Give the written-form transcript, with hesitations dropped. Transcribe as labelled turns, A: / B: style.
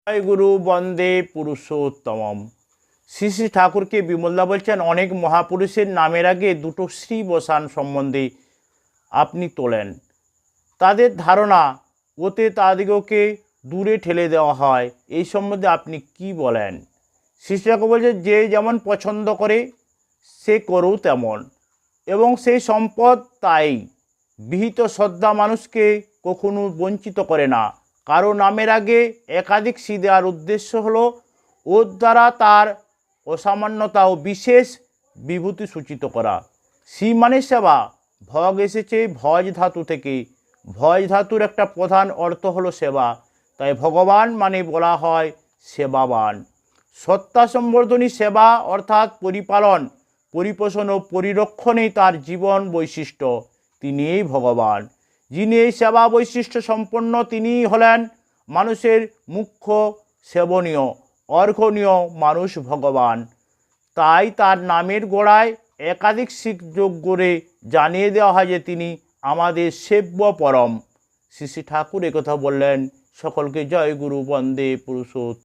A: জয় গুরু বন্দে পুরুষোত্তমম। শ্রী শ্রী ঠাকুরকে বিমলদা বলছেন, অনেক মহাপুরুষের নামের আগে দুটো শ্রী বসান সম্বন্ধে আপনি তোলেন। তাদের ধারণা ওতে তাদিগকে দূরে ঠেলে দেওয়া হয়, এই সম্বন্ধে আপনি কি বলেন? শ্রী শ্রী ঠাকুর বলছেন, যে যেমন পছন্দ করে সে করুক তেমন, এবং সেই সম্পদ তাই বিহিত শ্রদ্ধা মানুষকে কখনো বঞ্চিত করে না। কারো নামের আগে একাধিক শ্রী দেওয়ার উদ্দেশ্য হলো ওর দ্বারা তার অসামান্যতা ও বিশেষ বিভূতি সূচিত করা। শ্রী মানে সেবা। ভগ এসেছে ভজ ধাতু থেকে। ভজ ধাতুর একটা প্রধান অর্থ হলো সেবা, তাই ভগবান মানে বলা হয় সেবাবান। সত্তা সম্বর্ধনী সেবা অর্থাৎ পরিপালন, পরিপোষণ ও পরিরক্ষণেই তার জীবন বৈশিষ্ট্য। তিনিই ভগবান। যিনি এই সেবা বৈশিষ্ট্য সম্পন্ন, তিনিই হলেন মানুষের মুখ্য সেবনীয় অর্ঘনীয় মানুষ ভগবান। তাই তার নামের গোড়ায় একাধিক শিখ যোগ করে জানিয়ে দেওয়া হয় যে তিনি আমাদের সেব্য পরম। শ্রী শ্রী ঠাকুর একথা বললেন। সকলকে জয় গুরু বন্দে পুরুষোত্তম।